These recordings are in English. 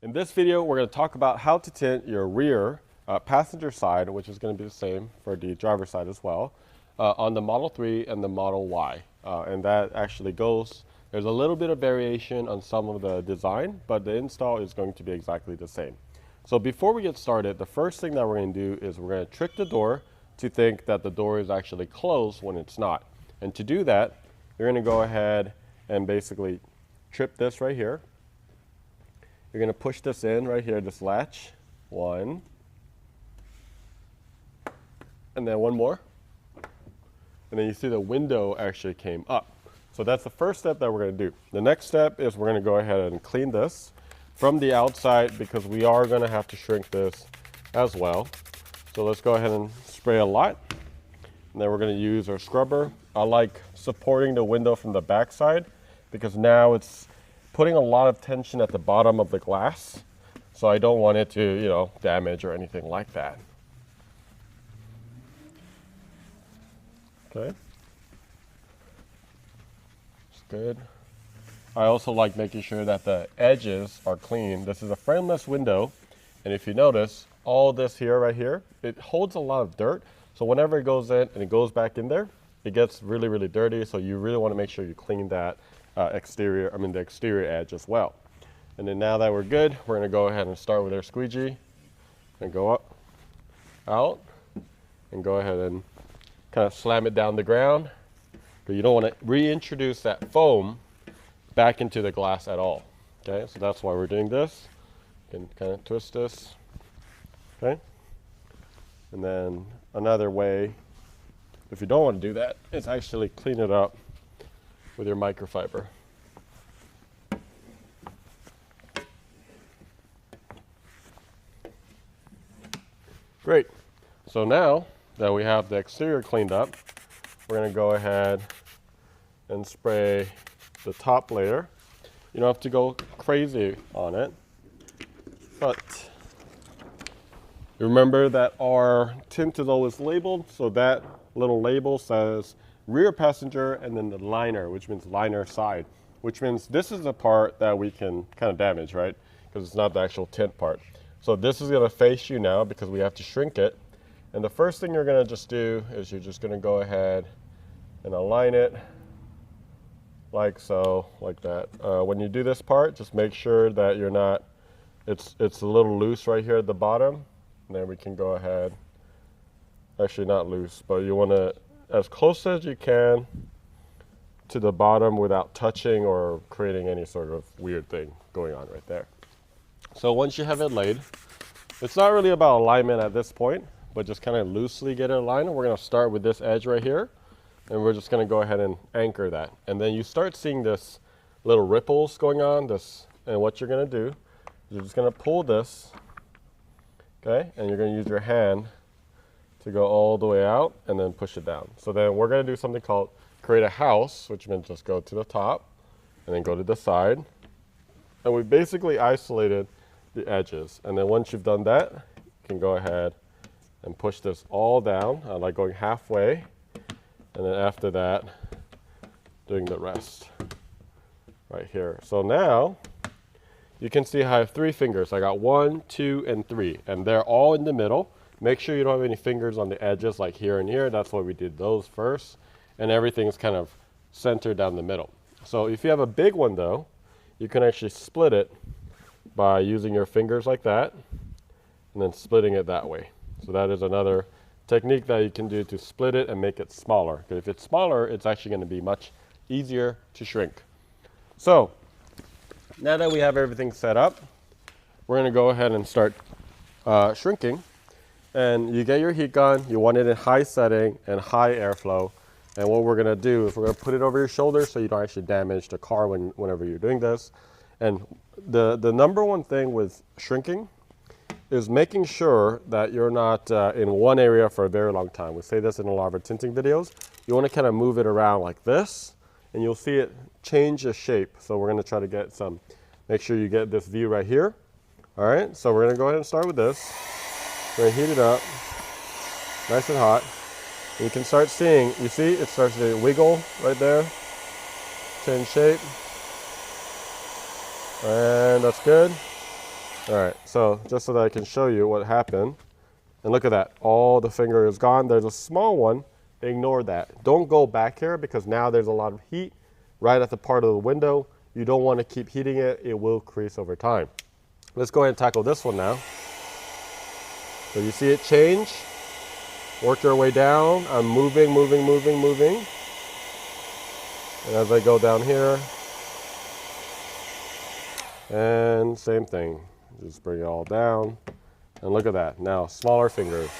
In this video, we're going to talk about how to tint your rear passenger side, which is going to be the same for the driver's side as well, on the Model 3 and the Model Y. And that actually goes, there's a little bit of variation on some of the design, but the install is going to be exactly the same. So before we get started, the first thing that we're going to do is we're going to trick the door to think that the door is actually closed when it's not. And to do that, you're going to go ahead and basically trip this right here. You're going to push this in right here, this latch. One. And then one more. And then you see the window actually came up. So that's the first step that we're going to do. The next step is we're going to go ahead and clean this from the outside because we are going to have to shrink this as well. So let's go ahead and spray a lot. And then we're going to use our scrubber. I like supporting the window from the back side because now it's putting a lot of tension at the bottom of the glass, so I don't want it to, damage or anything like that. Okay. It's good. I also like making sure that the edges are clean. This is a frameless window, and if you notice, all this here, right here, it holds a lot of dirt, so whenever it goes in and it goes back in there, it gets really, really dirty, so you really want to make sure you clean that the exterior edge as well. And then now that we're good, we're going to go ahead and start with our squeegee and go up, out, and go ahead and kind of slam it down the ground. But you don't want to reintroduce that foam back into the glass at all. Okay, so that's why we're doing this. You can kind of twist this. Okay, and then another way, if you don't want to do that, is actually clean it up with your microfiber. Great. So now that we have the exterior cleaned up, we're going to go ahead and spray the top layer. You don't have to go crazy on it, but remember that our tint is always labeled, so that little label says rear passenger and then the liner, which means liner side, which means this is the part that we can kind of damage, right? Because it's not the actual tint part. So this is going to face you now because we have to shrink it. And the first thing you're going to just do is you're just going to go ahead and align it like so, like that. When you do this part, just make sure that you're not, it's a little loose right here at the bottom. And then we can go ahead, actually not loose, but you want to, as close as you can to the bottom without touching or creating any sort of weird thing going on right there. So once you have it laid, it's not really about alignment at this point, but just kind of loosely get it aligned. We're going to start with this edge right here, and we're just going to go ahead and anchor that. And then you start seeing this little ripples going on, and what you're going to do is you're just going to pull this, okay, and you're going to use your hand to go all the way out and then push it down. So then we're going to do something called create a house, which means just go to the top and then go to the side. And we basically isolated the edges. And then once you've done that, you can go ahead and push this all down. I like going halfway. And then after that, doing the rest right here. So now you can see I have 3 fingers. I got 1, 2, and 3, and they're all in the middle. Make sure you don't have any fingers on the edges like here and here. That's why we did those first. And everything's kind of centered down the middle. So if you have a big one though, you can actually split it by using your fingers like that and then splitting it that way. So that is another technique that you can do to split it and make it smaller. Because if it's smaller, it's actually going to be much easier to shrink. So now that we have everything set up, we're going to go ahead and start shrinking. And you get your heat gun, you want it in high setting and high airflow. And what we're gonna do is we're gonna put it over your shoulder so you don't actually damage the car whenever you're doing this. And the number one thing with shrinking is making sure that you're not in one area for a very long time. We say this in a lot of our tinting videos. You wanna kind of move it around like this, and you'll see it change the shape. So we're gonna try to get make sure you get this view right here. All right, so we're gonna go ahead and start with this. We're going to heat it up, nice and hot. And you can start seeing, you see, it starts to wiggle right there, change shape. And that's good. All right, so just so that I can show you what happened. And look at that, all the finger is gone. There's a small one, ignore that. Don't go back here because now there's a lot of heat right at the part of the window. You don't want to keep heating it, it will crease over time. Let's go ahead and tackle this one now. So you see it change, work your way down. I'm moving, moving, moving, moving. And as I go down here, and same thing, just bring it all down. And look at that, now smaller fingers.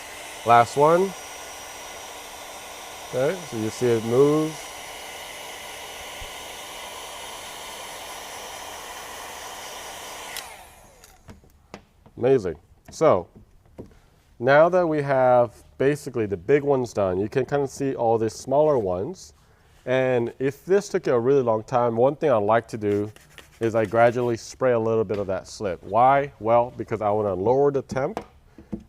Last one. Okay, so you see it moves. Amazing. So now that we have basically the big ones done, you can kind of see all these smaller ones. And if this took you a really long time, one thing I like to do is I gradually spray a little bit of that slip. Why? Well, because I want to lower the temp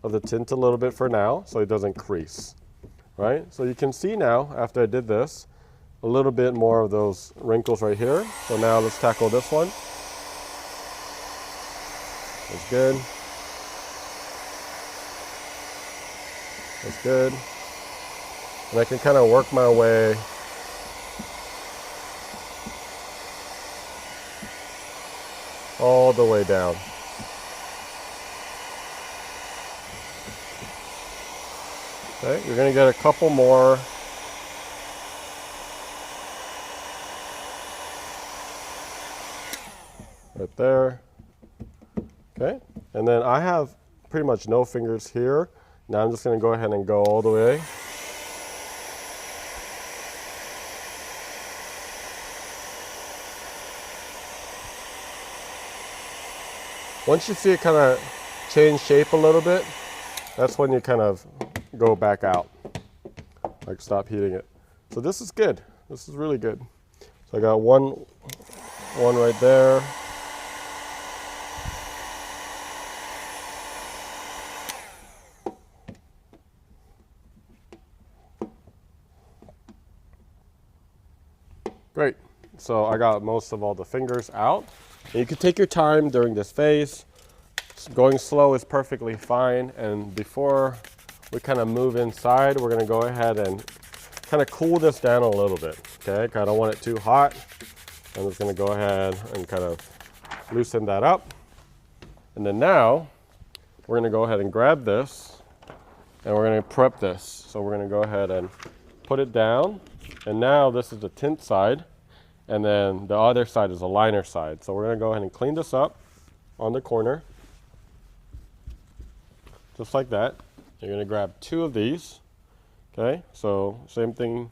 of the tint a little bit for now so it doesn't crease, right? So you can see now, after I did this, a little bit more of those wrinkles right here. So now let's tackle this one. That's good. That's good. And I can kind of work my way all the way down. Okay, you're gonna get a couple more. Right there. Okay, and then I have pretty much no fingers here. Now I'm just gonna go ahead and go all the way. Once you see it kind of change shape a little bit, that's when you kind of go back out, like stop heating it. So this is good. This is really good. So I got one right there. Great. So I got most of all the fingers out. And you can take your time during this phase. Going slow is perfectly fine. And before we kind of move inside, we're going to go ahead and kind of cool this down a little bit. Okay, I don't want it too hot. I'm just going to go ahead and kind of loosen that up. And then now we're going to go ahead and grab this and we're going to prep this. So we're going to go ahead and put it down. And now this is the tint side. And then the other side is the liner side. So we're going to go ahead and clean this up on the corner. Just like that. You're going to grab two of these. Okay, so same thing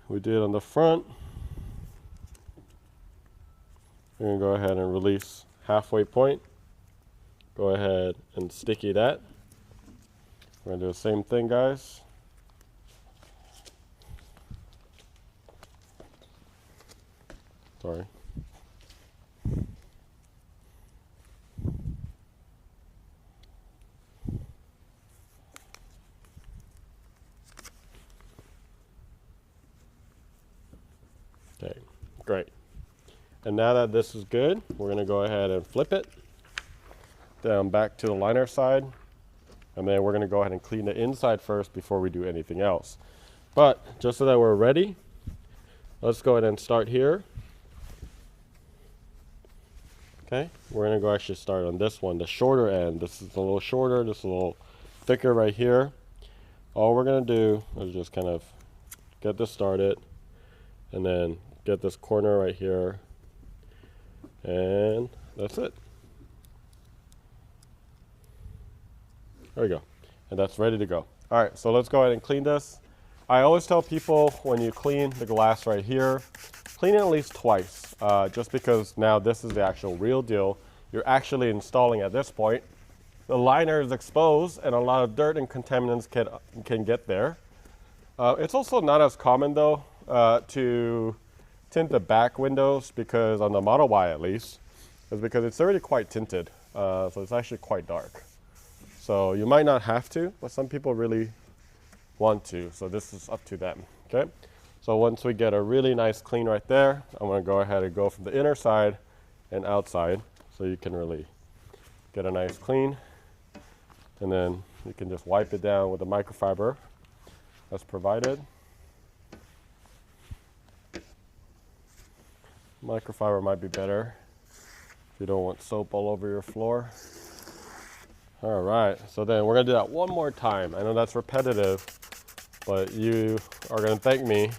we did on the front. We're going to go ahead and release halfway point. Go ahead and sticky that. We're going to do the same thing, guys. Sorry. Okay, great. And now that this is good, we're going to go ahead and flip it down back to the liner side. And then we're going to go ahead and clean the inside first before we do anything else. But just so that we're ready, let's go ahead and start here. Okay, we're going to go actually start on this one, the shorter end. This is a little shorter, this is a little thicker right here. All we're going to do is just kind of get this started and then get this corner right here. And that's it. There we go. And that's ready to go. All right, so let's go ahead and clean this. I always tell people when you clean the glass right here, clean it at least twice, just because now this is the actual real deal. You're actually installing at this point. The liner is exposed and a lot of dirt and contaminants can get there. It's also not as common though to tint the back windows, because on the Model Y at least, is because it's already quite tinted. So it's actually quite dark. So you might not have to, but some people really want to. So this is up to them, okay? So once we get a really nice clean right there, I'm gonna go ahead and go from the inner side and outside. so you can really get a nice clean. And then you can just wipe it down with the microfiber as provided. Microfiber might be better if you don't want soap all over your floor. All right, so then we're gonna do that one more time. I know that's repetitive, but you are gonna thank me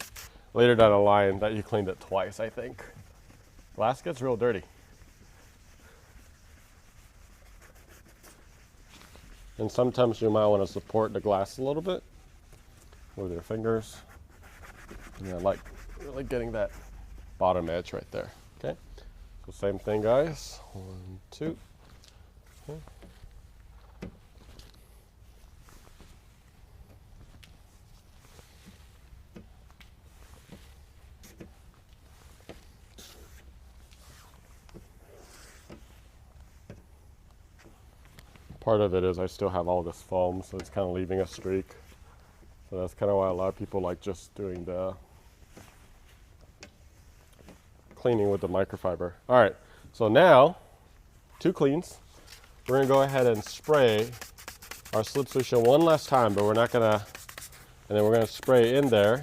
later down the line that you cleaned it twice, I think. Glass gets real dirty. And sometimes you might want to support the glass a little bit with your fingers. Yeah, like really getting that bottom edge right there. Okay, so same thing, guys. 1, 2. Okay. Part of it is I still have all this foam, so it's kind of leaving a streak. So that's kind of why a lot of people like just doing the cleaning with the microfiber. All right, so now 2 cleans. We're gonna go ahead and spray our slip solution one last time, but we're not gonna, and then we're gonna spray in there.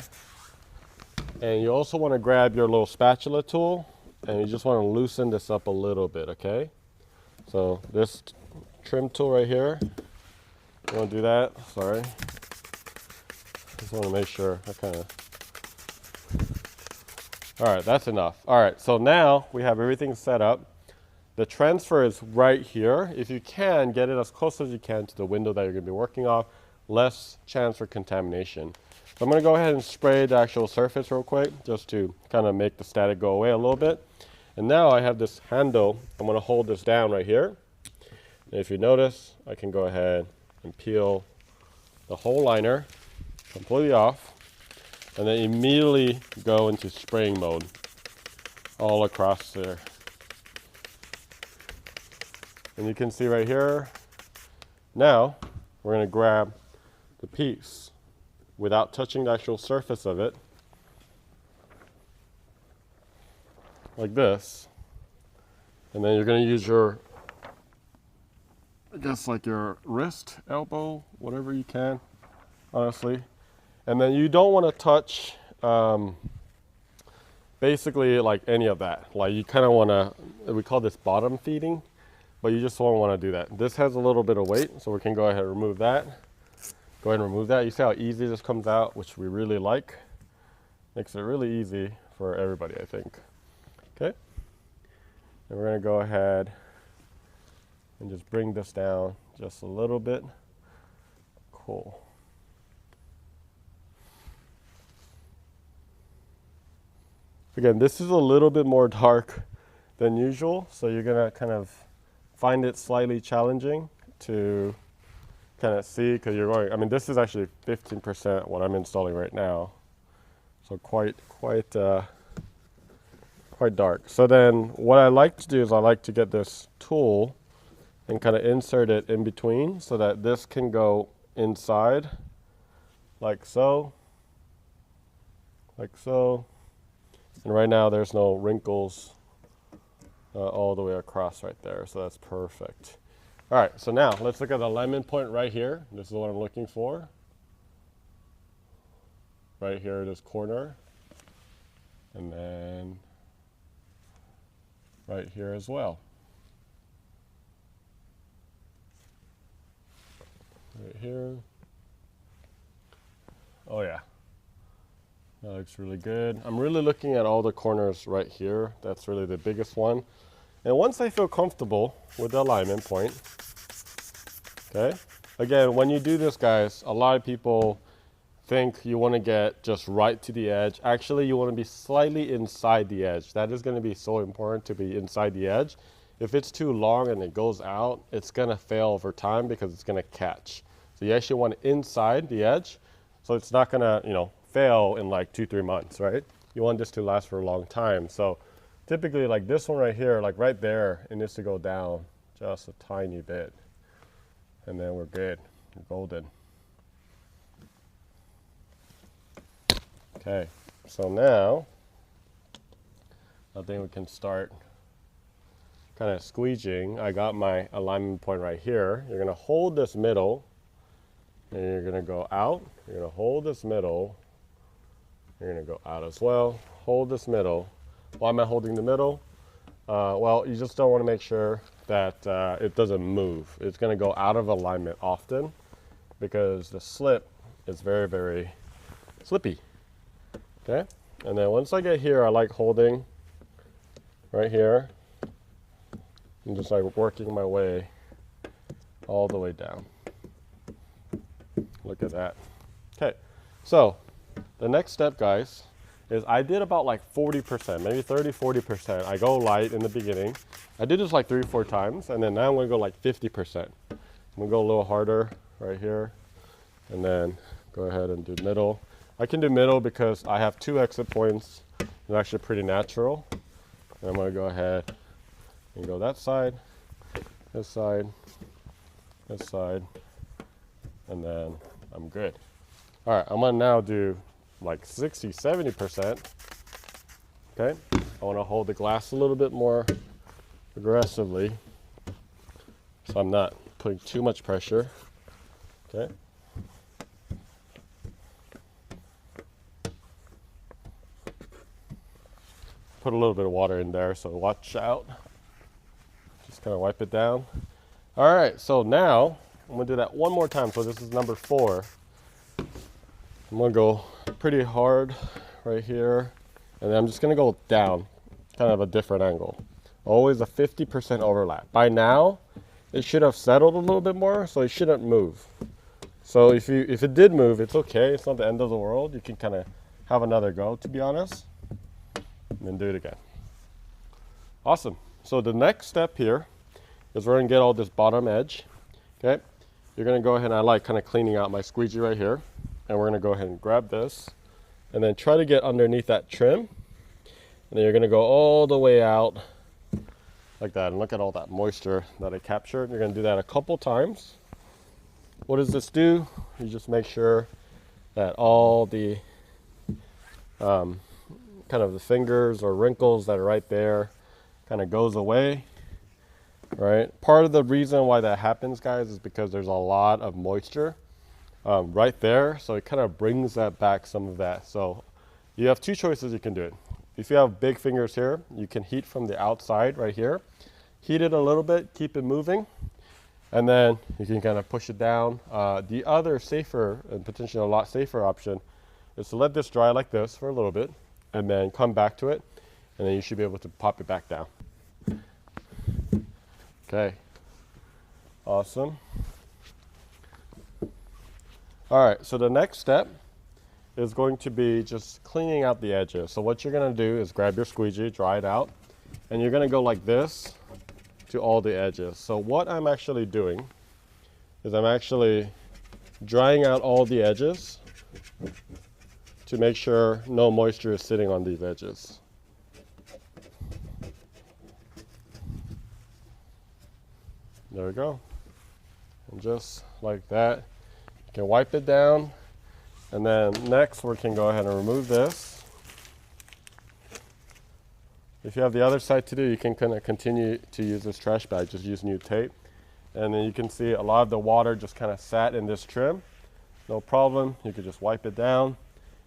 And you also wanna grab your little spatula tool and you just wanna loosen this up a little bit, okay? So this trim tool right here, you wanna do that, sorry. Just wanna make sure I kinda, all right, that's enough. All right, so now we have everything set up. The transfer is right here. If you can, get it as close as you can to the window that you're gonna be working off, less chance for contamination. So I'm gonna go ahead and spray the actual surface real quick, just to kind of make the static go away a little bit. And now I have this handle. I'm gonna hold this down right here. And if you notice, I can go ahead and peel the whole liner completely off, and then immediately go into spraying mode all across there. And you can see right here, now we're gonna grab the piece without touching the actual surface of it, like this. And then you're gonna use your, I guess like your wrist, elbow, whatever you can, honestly. And then you don't wanna touch basically like any of that. Like you kinda wanna, we call this bottom feeding, but you just won't wanna do that. This has a little bit of weight, so we can go ahead and remove that. Go ahead and remove that. You see how easy this comes out, which we really like. Makes it really easy for everybody, I think. Okay. And we're gonna go ahead and just bring this down just a little bit. Cool. Again, this is a little bit more dark than usual, so you're gonna kind of find it slightly challenging to kind of see, because you're going, I mean, this is actually 15% what I'm installing right now. So quite dark. So then what I like to do is I like to get this tool and kind of insert it in between so that this can go inside like so, like so. And right now there's no wrinkles all the way across right there, so that's perfect. All right, so now let's look at the alignment point right here. This is what I'm looking for. Right here, this corner. And then right here as well. Right here. Oh yeah, that looks really good. I'm really looking at all the corners right here. That's really the biggest one. And once I feel comfortable with the alignment point, okay, again, when you do this, guys, a lot of people think you want to get just right to the edge. Actually, you want to be slightly inside the edge. That is going to be so important, to be inside the edge. If it's too long and it goes out, it's going to fail over time because it's going to catch. So you actually want it inside the edge, so it's not going to, you know, fail in like 2-3 months, right? You want this to last for a long time. So typically like this one right here, like right there, it needs to go down just a tiny bit. And then we're good, we're golden. Okay, so now I think we can start kind of squeegeeing, I got my alignment point right here. You're gonna hold this middle, and you're gonna go out. You're gonna hold this middle. You're gonna go out as well. Hold this middle. Why am I holding the middle? Well, you just don't want to make sure that it doesn't move. It's gonna go out of alignment often because the slip is very, very slippy. Okay, and then once I get here, I like holding right here and just like working my way all the way down. Look at that. Okay, so the next step, guys, is I did about like 40%, maybe 30-40%. I go light in the beginning. I did this like 3-4 times, and then now I'm gonna go like 50%. I'm gonna go a little harder right here, and then go ahead and do middle. I can do middle because I have 2 exit points. It's actually pretty natural. And I'm gonna go ahead and go that side, this side, this side, and then I'm good. All right, I'm gonna now do like 60-70%. Okay, I wanna hold the glass a little bit more aggressively so I'm not putting too much pressure. Okay. Put a little bit of water in there, so watch out. Just kind of wipe it down. All right, so now I'm gonna do that one more time. So this is number 4. I'm gonna go pretty hard right here, and then I'm just gonna go down, kind of a different angle. Always a 50% overlap. By now, it should have settled a little bit more, so it shouldn't move. So if it did move, it's okay. It's not the end of the world. You can kind of have another go, to be honest, and then do it again. Awesome. So the next step here is we're gonna get all this bottom edge. Okay, you're gonna go ahead and I like kind of cleaning out my squeegee right here, and we're gonna go ahead and grab this, and then try to get underneath that trim, and then you're gonna go all the way out like that, and look at all that moisture that I captured. You're gonna do that a couple times. What does this do? You just make sure that all the kind of the fingers or wrinkles that are right there kind of goes away, right? Part of the reason why that happens, guys, is because there's a lot of moisture right there, so it kind of brings that back, some of that. So you have 2 choices you can do it. If you have big fingers here, you can heat from the outside right here. Heat it a little bit, keep it moving, and then you can kind of push it down. The other safer and potentially a lot safer option is to let this dry like this for a little bit, and then come back to it, and then you should be able to pop it back down. Okay, awesome. All right, so the next step is going to be just cleaning out the edges. So what you're gonna do is grab your squeegee, dry it out, and you're gonna go like this to all the edges. So what I'm actually doing is I'm actually drying out all the edges to make sure no moisture is sitting on these edges. There we go. And just like that, you can wipe it down. And then next we can go ahead and remove this. If you have the other side to do, you can kind of continue to use this trash bag, just use new tape. And then you can see a lot of the water just kind of sat in this trim. No problem, you could just wipe it down.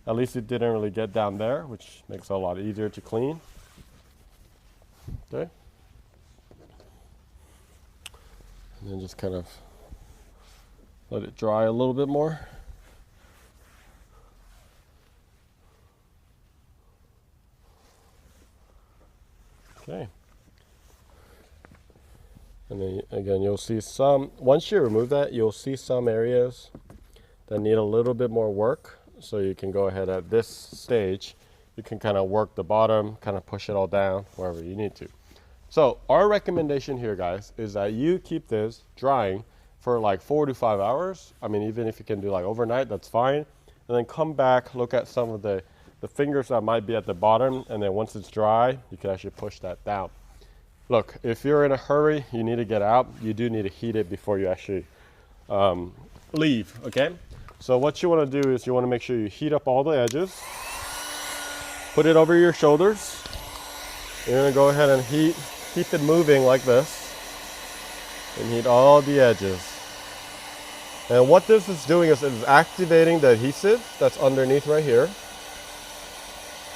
At least it didn't really get down there, which makes it a lot easier to clean. Okay. And then just kind of let it dry a little bit more. Okay. And then again, you'll see some, once you remove that, you'll see some areas that need a little bit more work. So you can go ahead at this stage, you can kind of work the bottom, kind of push it all down wherever you need to. So our recommendation here, guys, is that you keep this drying for like 4 to 5 hours. I mean, even if you can do like overnight, that's fine. And then come back, look at some of the fingers that might be at the bottom, and then once it's dry, you can actually push that down. Look, if you're in a hurry, you need to get out, you do need to heat it before you actually leave, okay? So what you want to do is you want to make sure you heat up all the edges, put it over your shoulders. You're going to go ahead and heat keep it moving like this and heat all the edges. And what this is doing is it's activating the adhesive that's underneath right here.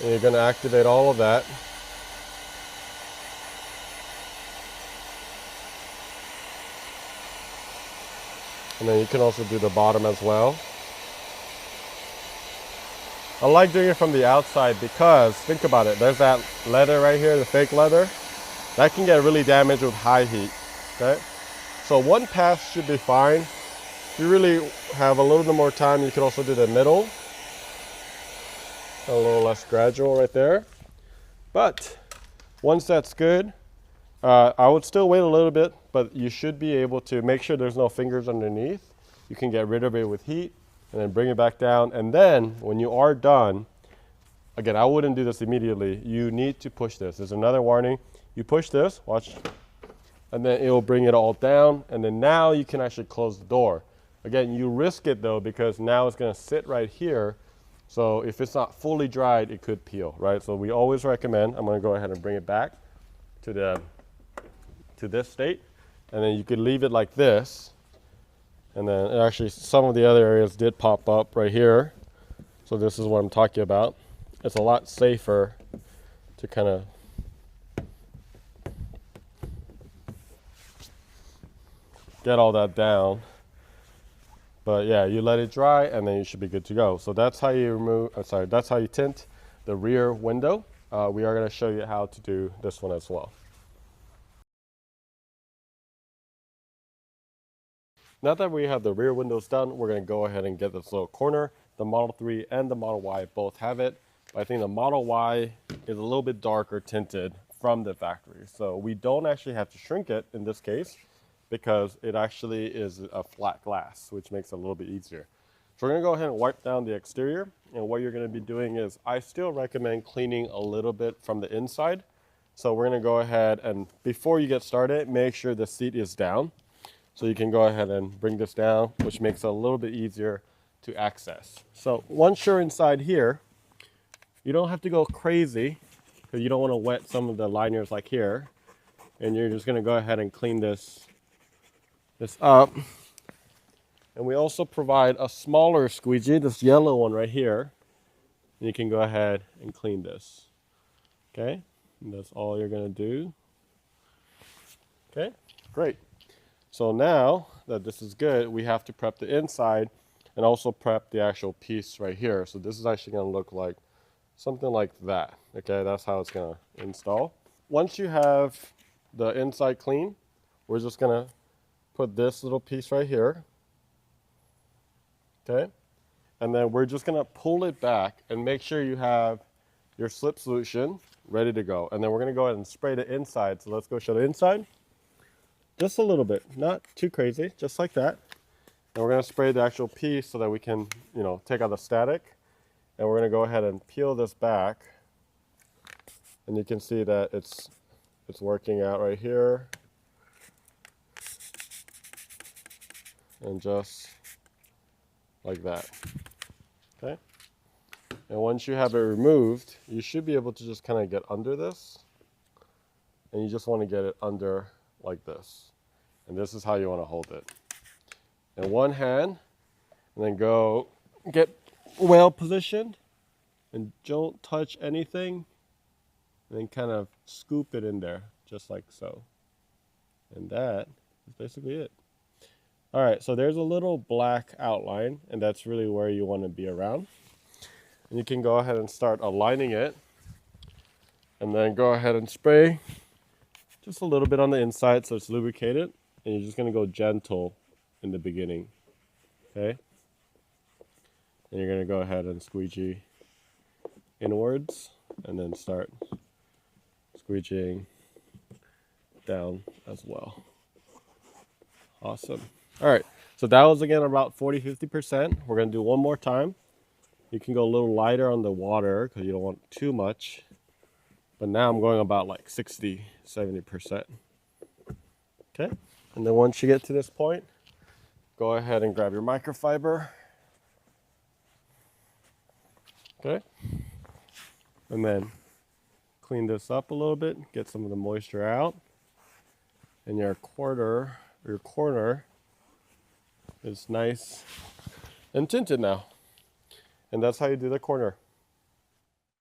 And you're going to activate all of that. And then you can also do the bottom as well. I like doing it from the outside because, think about it, there's that leather right here, the fake leather. That can get really damaged with high heat, okay? So one pass should be fine. If you really have a little bit more time, you can also do the middle. A little less gradual right there. But once that's good, I would still wait a little bit, but you should be able to make sure there's no fingers underneath. You can get rid of it with heat and then bring it back down. And then when you are done, again, I wouldn't do this immediately. You need to push this. There's another warning. You push this, watch, and then it will bring it all down. And then now you can actually close the door. Again, you risk it though, because now it's gonna sit right here. So if it's not fully dried, it could peel, right? So we always recommend, I'm gonna go ahead and bring it back to this state. And then you could leave it like this. And then actually some of the other areas did pop up right here. So this is what I'm talking about. It's a lot safer to kind of get all that down. But yeah, you let it dry and then you should be good to go. So that's how you remove, that's how you tint the rear window. We are going to show you how to do this one as well. Now that we have the rear windows done, we're going to go ahead and get this little corner. The Model 3 and the Model Y both have it. But I think the Model Y is a little bit darker tinted from the factory. So we don't actually have to shrink it in this case, because it actually is a flat glass, which makes it a little bit easier. So we're gonna go ahead and wipe down the exterior. And what you're gonna be doing is, I still recommend cleaning a little bit from the inside. So we're gonna go ahead and, before you get started, make sure the seat is down. So you can go ahead and bring this down, which makes it a little bit easier to access. So once you're inside here, you don't have to go crazy, because you don't wanna wet some of the liners like here. And you're just gonna go ahead and clean this up. And we also provide a smaller squeegee, this yellow one right here. And you can go ahead and clean this. Okay, and that's all you're gonna do. Okay, great. So now that this is good, we have to prep the inside and also prep the actual piece right here. So this is actually gonna look like something like that. Okay, that's how it's gonna install. Once you have the inside clean, we're just gonna put this little piece right here, okay? And then we're just gonna pull it back and make sure you have your slip solution ready to go. And then we're gonna go ahead and spray the inside. So let's go show the inside. Just a little bit, not too crazy, just like that. And we're gonna spray the actual piece so that we can, take out the static. And we're gonna go ahead and peel this back. And you can see that it's working out right here. And just like that, okay? And once you have it removed, you should be able to just kind of get under this. And you just want to get it under like this. And this is how you want to hold it. In one hand, and then go get well positioned. And don't touch anything. And then kind of scoop it in there, just like so. And that is basically it. All right, so there's a little black outline, and that's really where you want to be around. And you can go ahead and start aligning it, and then go ahead and spray just a little bit on the inside so it's lubricated. And you're just going to go gentle in the beginning, okay? And you're going to go ahead and squeegee inwards, and then start squeegeeing down as well. Awesome. All right, so that was again about 40–50%. We're gonna do one more time. You can go a little lighter on the water because you don't want too much. But now I'm going about like 60–70%. Okay, and then once you get to this point, go ahead and grab your microfiber. Okay, and then clean this up a little bit, get some of the moisture out. And your corner is nice and tinted now. And that's how you do the corner.